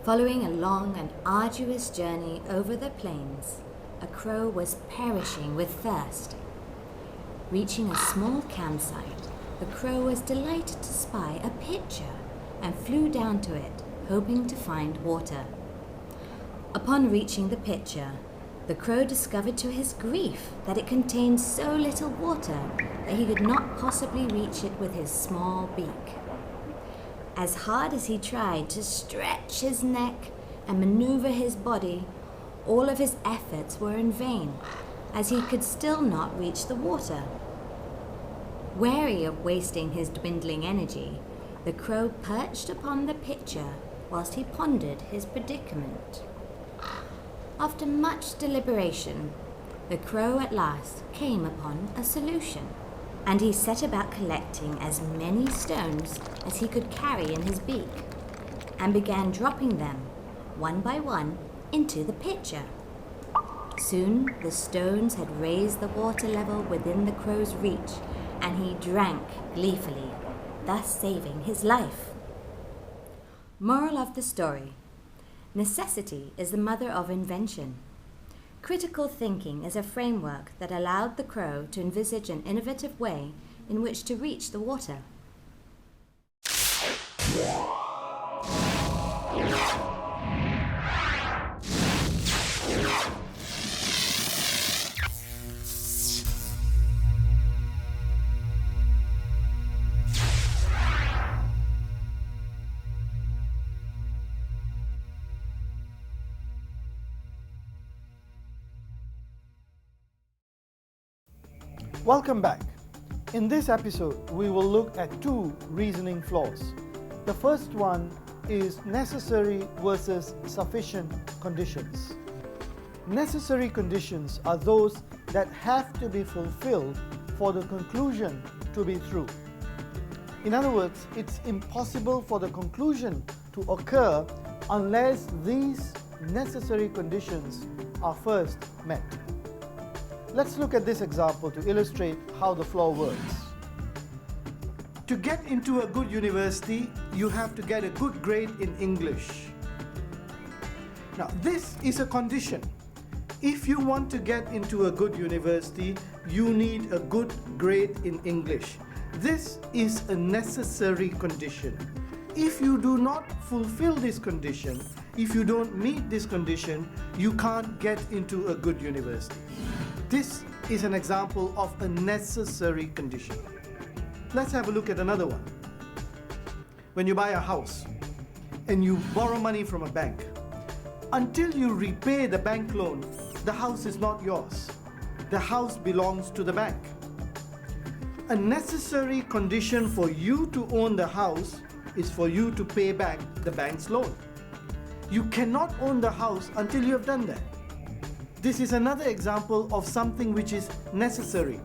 Following a long and arduous journey over the plains, a crow was perishing with thirst. Reaching a small campsite, the crow was delighted to spy a pitcher and flew down to it, hoping to find water. Upon reaching the pitcher, the crow discovered to his grief that it contained so little water that he could not possibly reach it with his small beak. As hard as he tried to stretch his neck and maneuver his body, all of his efforts were in vain, as he could still not reach the water. Wary of wasting his dwindling energy, the crow perched upon the pitcher whilst he pondered his predicament. After much deliberation, the crow at last came upon a solution, and he set about collecting as many stones as he could carry in his beak, and began dropping them, one by one, into the pitcher. Soon the stones had raised the water level within the crow's reach, and he drank gleefully, thus saving his life. Moral of the story: necessity is the mother of invention. Critical thinking is a framework that allowed the crow to envisage an innovative way in which to reach the water. Welcome back. In this episode, we will look at two reasoning flaws. The first one is necessary versus sufficient conditions. Necessary conditions are those that have to be fulfilled for the conclusion to be true. In other words, it's impossible for the conclusion to occur unless these necessary conditions are first met. Let's look at this example to illustrate how the flaw works. To get into a good university, you have to get a good grade in English. Now, this is a condition. If you want to get into a good university, you need a good grade in English. This is a necessary condition. If you do not fulfill this condition, if you don't meet this condition, you can't get into a good university. This is an example of a necessary condition. Let's have a look at another one. When you buy a house and you borrow money from a bank, until you repay the bank loan, the house is not yours. The house belongs to the bank. A necessary condition for you to own the house is for you to pay back the bank's loan. You cannot own the house until you have done that. This is another example of something which is necessary.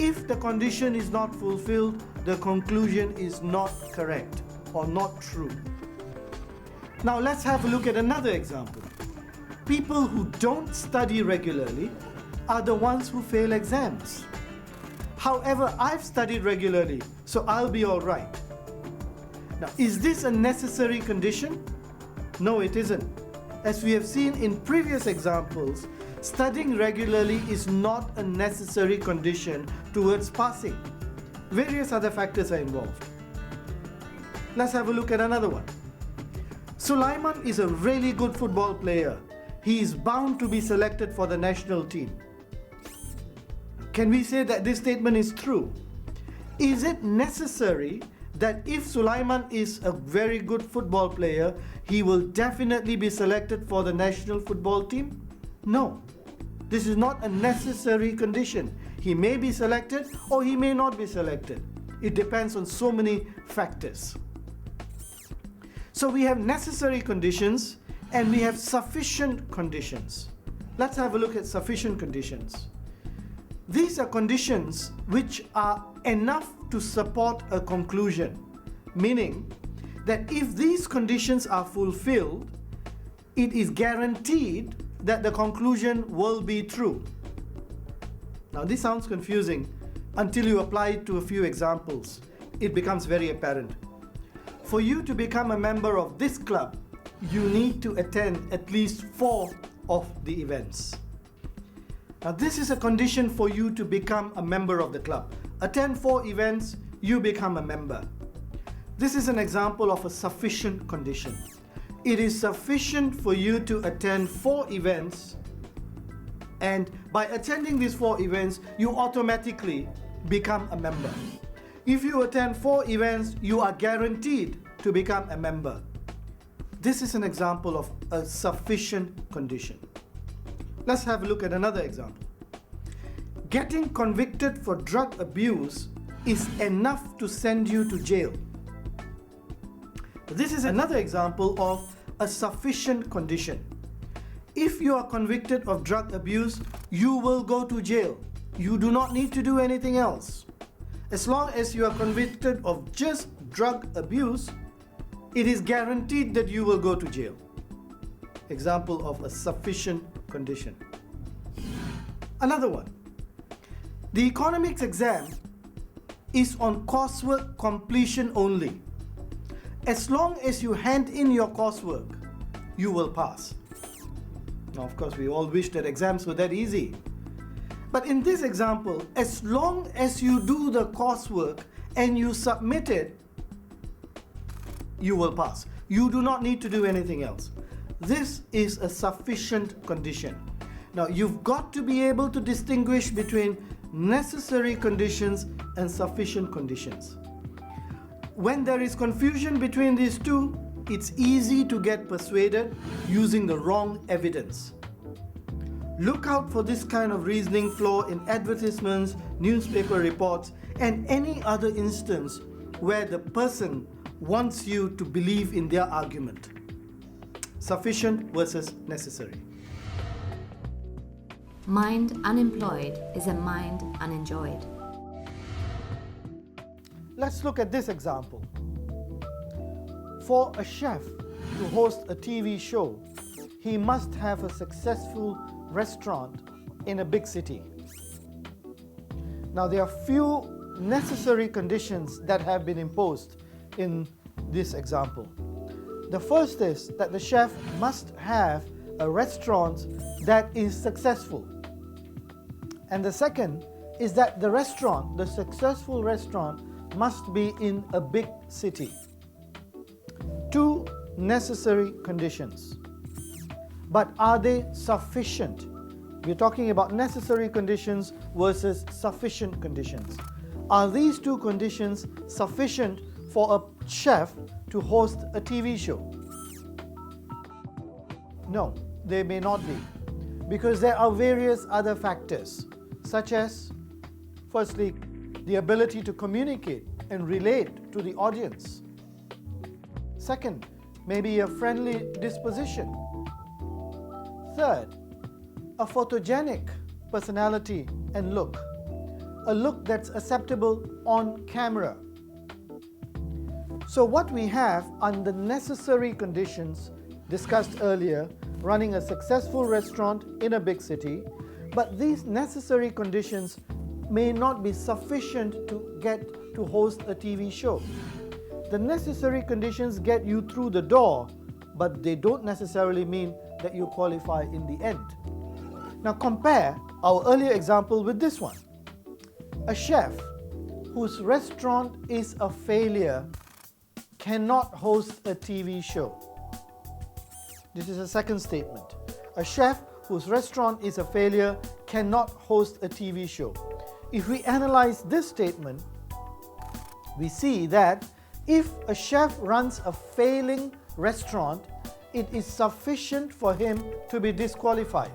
If the condition is not fulfilled, the conclusion is not correct or not true. Now let's have a look at another example. People who don't study regularly are the ones who fail exams. However, I've studied regularly, so I'll be all right. Now, is this a necessary condition? No, it isn't. As we have seen in previous examples, studying regularly is not a necessary condition towards passing. Various other factors are involved. Let's have a look at another one. Sulaiman is a really good football player. He is bound to be selected for the national team. Can we say that this statement is true? Is it necessary that if Sulaiman is a very good football player, he will definitely be selected for the national football team? No. This is not a necessary condition. He may be selected or he may not be selected. It depends on so many factors. So we have necessary conditions and we have sufficient conditions. Let's have a look at sufficient conditions. These are conditions which are enough to support a conclusion, meaning that if these conditions are fulfilled, it is guaranteed that the conclusion will be true. Now this sounds confusing until you apply it to a few examples. It becomes very apparent. For you to become a member of this club, you need to attend at least 4 of the events. Now, this is a condition for you to become a member of the club. Attend 4 events, you become a member. This is an example of a sufficient condition. It is sufficient for you to attend 4 events, and by attending these 4 events, you automatically become a member. If you attend 4 events, you are guaranteed to become a member. This is an example of a sufficient condition. Let's have a look at another example. Getting convicted for drug abuse is enough to send you to jail. This is another example of a sufficient condition. If you are convicted of drug abuse, you will go to jail. You do not need to do anything else. As long as you are convicted of just drug abuse, it is guaranteed that you will go to jail. Example of a sufficient condition. Another one. The economics exam is on coursework completion only. As long as you hand in your coursework, you will pass. Now, of course, we all wish that exams were that easy. But in this example, as long as you do the coursework and you submit it, you will pass. You do not need to do anything else. This is a sufficient condition. Now, you've got to be able to distinguish between necessary conditions and sufficient conditions. When there is confusion between these two, it's easy to get persuaded using the wrong evidence. Look out for this kind of reasoning flaw in advertisements, newspaper reports, and any other instance where the person wants you to believe in their argument. Sufficient versus necessary. Mind unemployed is a mind unenjoyed. Let's look at this example. For a chef to host a TV show, he must have a successful restaurant in a big city. Now, there are few necessary conditions that have been imposed in this example. The first is that the chef must have a restaurant that is successful. And the second is that the restaurant, the successful restaurant, must be in a big city. 2 necessary conditions. But are they sufficient? We're talking about necessary conditions versus sufficient conditions. Are these 2 conditions sufficient for a chef to host a TV show? No, they may not be, because there are various other factors, such as, firstly, the ability to communicate and relate to the audience. Second, maybe a friendly disposition. Third, a photogenic personality and look. A look that's acceptable on camera. So what we have are the necessary conditions discussed earlier, running a successful restaurant in a big city, but these necessary conditions may not be sufficient to get to host a TV show. The necessary conditions get you through the door, but they don't necessarily mean that you qualify in the end. Now compare our earlier example with this one. A chef whose restaurant is a failure cannot host a TV show. This is a second statement. A chef whose restaurant is a failure cannot host a TV show. If we analyze this statement, we see that if a chef runs a failing restaurant, it is sufficient for him to be disqualified.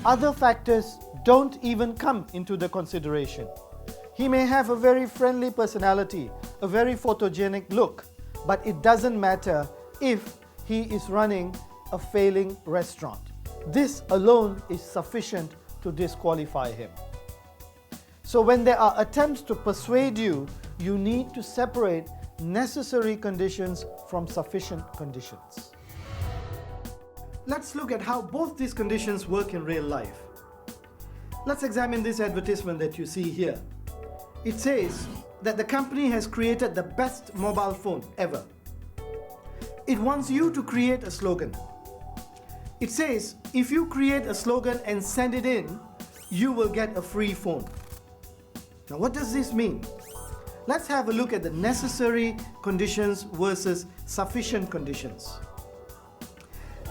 Other factors don't even come into the consideration. He may have a very friendly personality, a very photogenic look, but it doesn't matter if he is running a failing restaurant. This alone is sufficient to disqualify him. So when there are attempts to persuade you, you need to separate necessary conditions from sufficient conditions. Let's look at how both these conditions work in real life. Let's examine this advertisement that you see here. It says that the company has created the best mobile phone ever. it wants you to create a slogan. It says, if you create a slogan and send it in, you will get a free phone. Now, what does this mean? Let's have a look at the necessary conditions versus sufficient conditions.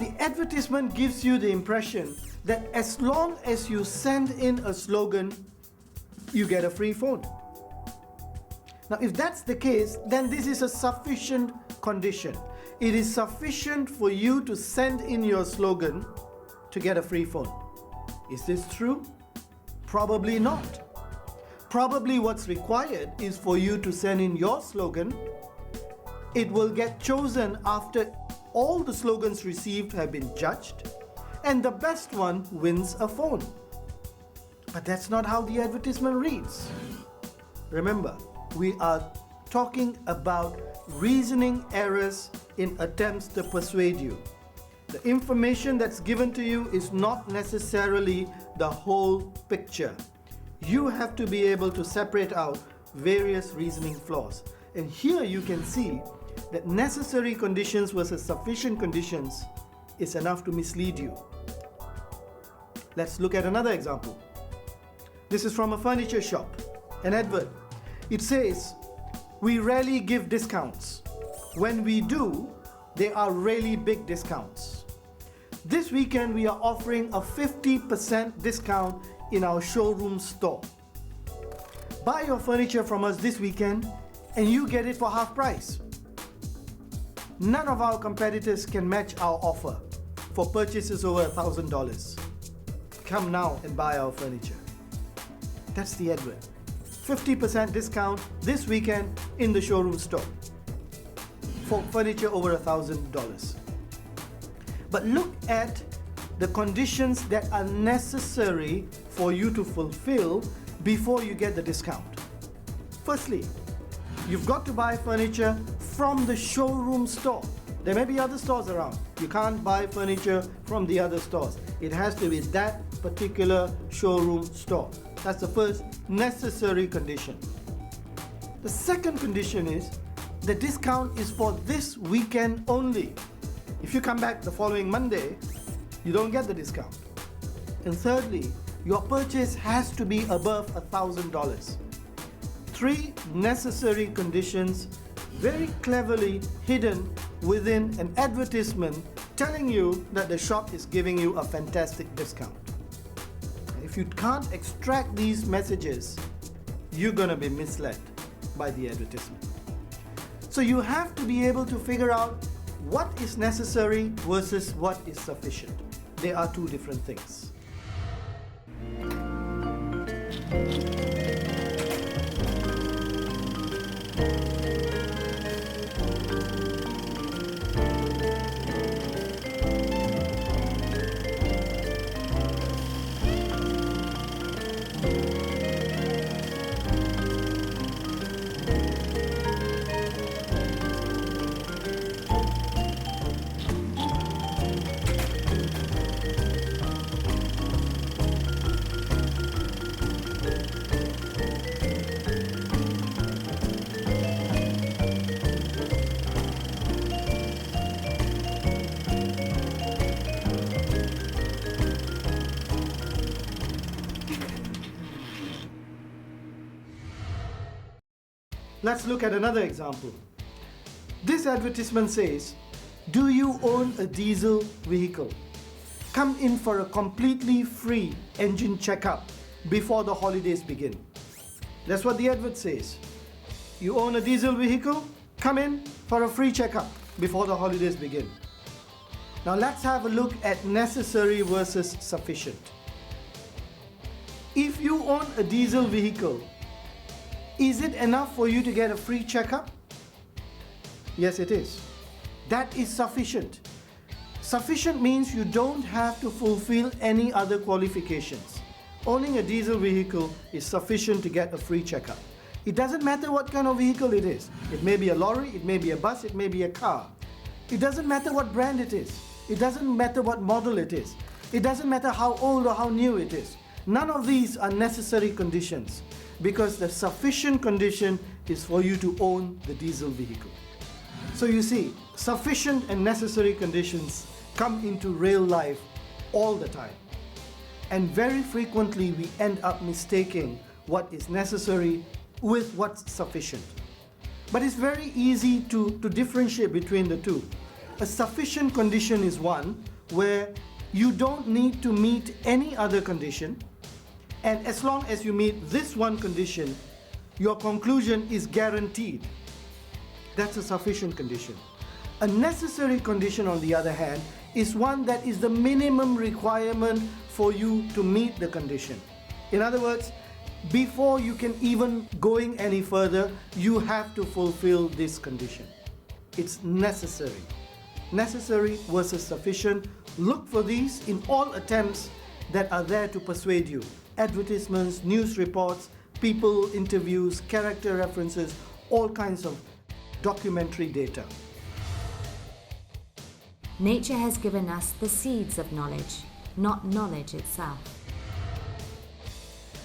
The advertisement gives you the impression that as long as you send in a slogan, you get a free phone. Now, if that's the case, then this is a sufficient condition. It is sufficient for you to send in your slogan to get a free phone. Is this true? Probably not. Probably what's required is for you to send in your slogan. It will get chosen after all the slogans received have been judged, and the best one wins a phone. But that's not how the advertisement reads. Remember, we are talking about reasoning errors in attempts to persuade you. The information that's given to you is not necessarily the whole picture. You have to be able to separate out various reasoning flaws. And here you can see that necessary conditions versus sufficient conditions is enough to mislead you. Let's look at another example. This is from a furniture shop, an advert. It says, "We rarely give discounts. When we do, they are really big discounts. This weekend we are offering a 50% discount in our showroom store. Buy your furniture from us this weekend and you get it for half price. None of our competitors can match our offer for purchases over $1,000. Come now and buy our furniture." That's the advert. 50% discount this weekend in the showroom store for furniture over $1,000. But look at the conditions that are necessary for you to fulfill before you get the discount. Firstly, you've got to buy furniture from the showroom store. There may be other stores around. You can't buy furniture from the other stores. It has to be that particular showroom store. That's the first necessary condition. The second condition is the discount is for this weekend only. If you come back the following Monday, you don't get the discount. And thirdly, your purchase has to be above $1,000. Three necessary conditions very cleverly hidden within an advertisement telling you that the shop is giving you a fantastic discount. If you can't extract these messages, you're going to be misled by the advertisement. So you have to be able to figure out what is necessary versus what is sufficient. They are two different things. Let's look at another example. This advertisement says, "Do you own a diesel vehicle? Come in for a completely free engine checkup before the holidays begin." That's what the advert says. You own a diesel vehicle? Come in for a free checkup before the holidays begin. Now let's have a look at necessary versus sufficient. If you own a diesel vehicle, is it enough for you to get a free checkup? Yes, it is. That is sufficient. Sufficient means you don't have to fulfill any other qualifications. Owning a diesel vehicle is sufficient to get a free checkup. It doesn't matter what kind of vehicle it is. It may be a lorry, it may be a bus, it may be a car. It doesn't matter what brand it is. It doesn't matter what model it is. It doesn't matter how old or how new it is. None of these are necessary conditions, because the sufficient condition is for you to own the diesel vehicle. So you see, sufficient and necessary conditions come into real life all the time. And very frequently we end up mistaking what is necessary with what's sufficient. But it's very easy to differentiate between the two. A sufficient condition is one where you don't need to meet any other condition, and as long as you meet this one condition, your conclusion is guaranteed. That's a sufficient condition. A necessary condition, on the other hand, is one that is the minimum requirement for you to meet the condition. In other words, before you can even going any further, you have to fulfill this condition. It's necessary. Necessary versus sufficient. Look for these in all attempts that are there to persuade you. Advertisements, news reports, people interviews, character references, all kinds of documentary data. Nature has given us the seeds of knowledge, not knowledge itself.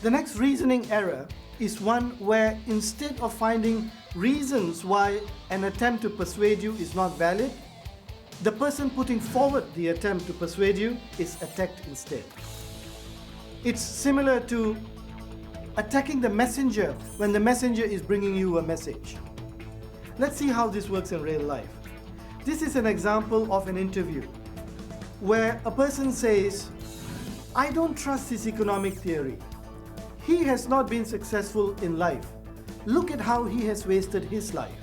The next reasoning error is one where instead of finding reasons why an attempt to persuade you is not valid, the person putting forward the attempt to persuade you is attacked instead. It's similar to attacking the messenger when the messenger is bringing you a message. Let's see how this works in real life. This is an example of an interview where a person says, "I don't trust his economic theory. He has not been successful in life. Look at how he has wasted his life."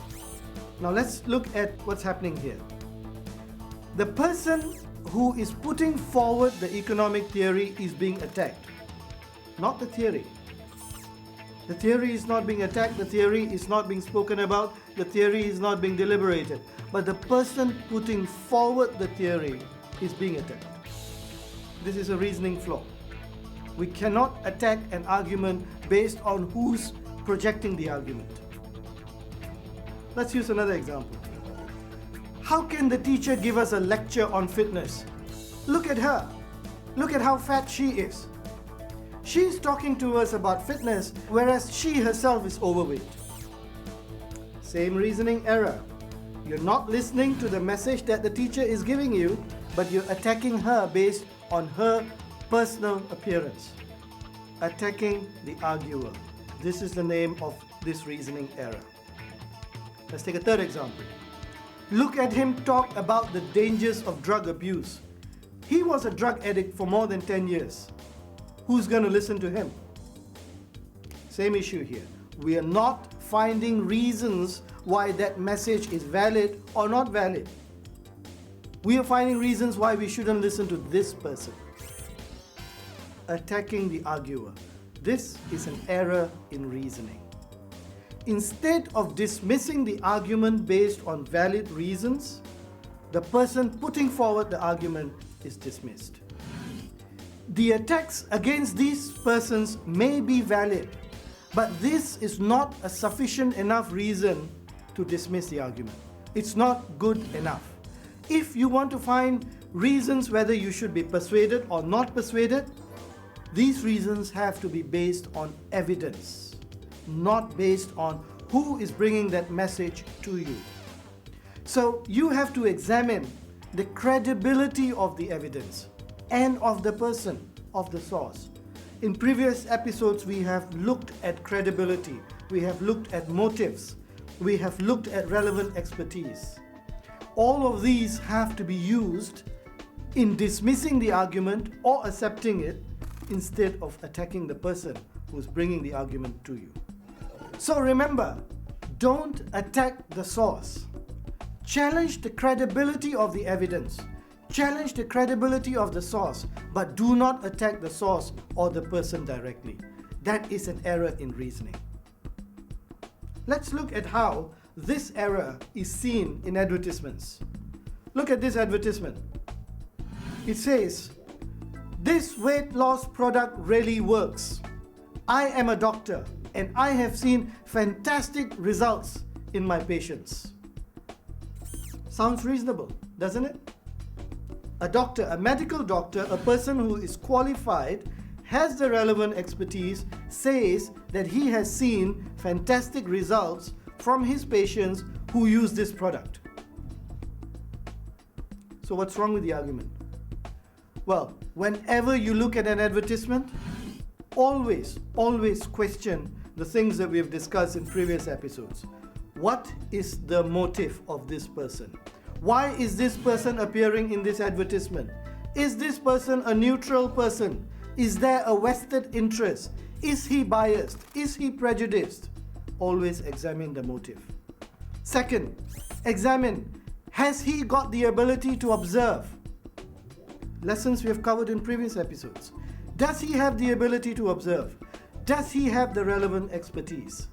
Now let's look at what's happening here. The person who is putting forward the economic theory is being attacked, not the theory. The theory is not being attacked, the theory is not being spoken about, the theory is not being deliberated. But the person putting forward the theory is being attacked. This is a reasoning flaw. We cannot attack an argument based on who's projecting the argument. Let's use another example. How can the teacher give us a lecture on fitness? Look at her. Look at how fat she is. She's talking to us about fitness, whereas she herself is overweight. Same reasoning error. You're not listening to the message that the teacher is giving you, but you're attacking her based on her personal appearance. Attacking the arguer. This is the name of this reasoning error. Let's take a third example. Look at him talk about the dangers of drug abuse. He was a drug addict for more than 10 years. Who's going to listen to him? Same issue here. We are not finding reasons why that message is valid or not valid. We are finding reasons why we shouldn't listen to this person. Attacking the arguer. This is an error in reasoning. Instead of dismissing the argument based on valid reasons, the person putting forward the argument is dismissed. The attacks against these persons may be valid, but this is not a sufficient enough reason to dismiss the argument. It's not good enough. If you want to find reasons whether you should be persuaded or not persuaded, these reasons have to be based on evidence, not based on who is bringing that message to you. So you have to examine the credibility of the evidence and of the person, of the source. In previous episodes, we have looked at credibility, we have looked at motives, we have looked at relevant expertise. All of these have to be used in dismissing the argument or accepting it instead of attacking the person who's bringing the argument to you. So remember, don't attack the source. Challenge the credibility of the evidence. Challenge the credibility of the source, but do not attack the source or the person directly. That is an error in reasoning. Let's look at how this error is seen in advertisements. Look at this advertisement. It says, "This weight loss product really works. I am a doctor and I have seen fantastic results in my patients." Sounds reasonable, doesn't it? A doctor, a medical doctor, a person who is qualified, has the relevant expertise, says that he has seen fantastic results from his patients who use this product. So what's wrong with the argument? Well, whenever you look at an advertisement, always question the things that we have discussed in previous episodes. What is the motive of this person? Why is this person appearing in this advertisement? Is this person a neutral person? Is there a vested interest? Is he biased? Is he prejudiced? Always examine the motive. Second, examine, has he got the ability to observe? Lessons we have covered in previous episodes. Does he have the ability to observe? Does he have the relevant expertise?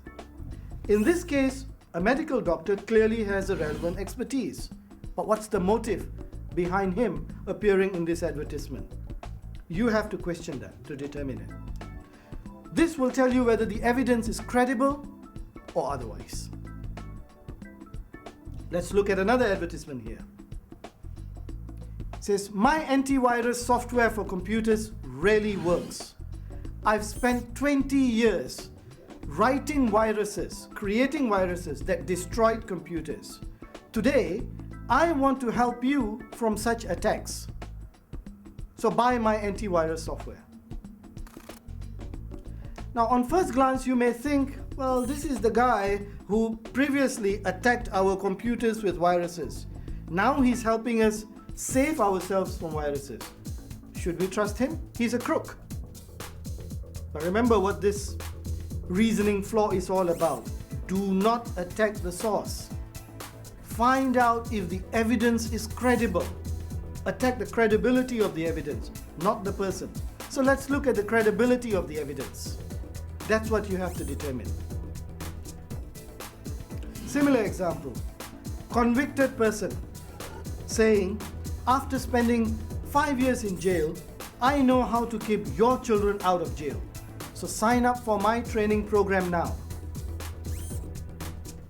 In this case, a medical doctor clearly has the relevant expertise. But what's the motive behind him appearing in this advertisement? You have to question that to determine it. This will tell you whether the evidence is credible or otherwise. Let's look at another advertisement here. It says, my antivirus software for computers really works. I've spent 20 years writing viruses, creating viruses that destroyed computers. Today, I want to help you from such attacks. So buy my antivirus software. Now, on first glance, you may think, well, this is the guy who previously attacked our computers with viruses. Now he's helping us save ourselves from viruses. Should we trust him? He's a crook. But remember what this reasoning flaw is all about. Do not attack the source. Find out if the evidence is credible. Attack the credibility of the evidence, not the person. So let's look at the credibility of the evidence. That's what you have to determine. Similar example, convicted person saying, after spending 5 years in jail, I know how to keep your children out of jail. So sign up for my training program now.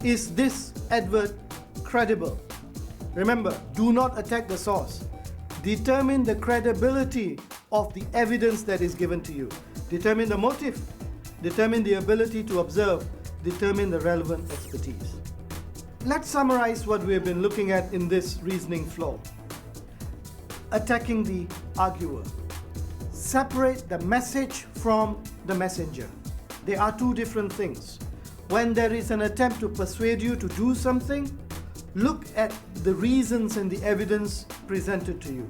Is this advert credible? Remember, do not attack the source. Determine the credibility of the evidence that is given to you. Determine the motive. Determine the ability to observe. Determine the relevant expertise. Let's summarize what we have been looking at in this reasoning flow. Attacking the arguer. Separate the message from the messenger. They are two different things. When there is an attempt to persuade you to do something, look at the reasons and the evidence presented to you.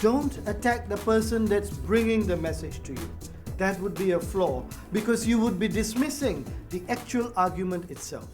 Don't attack the person that's bringing the message to you. That would be a flaw because you would be dismissing the actual argument itself.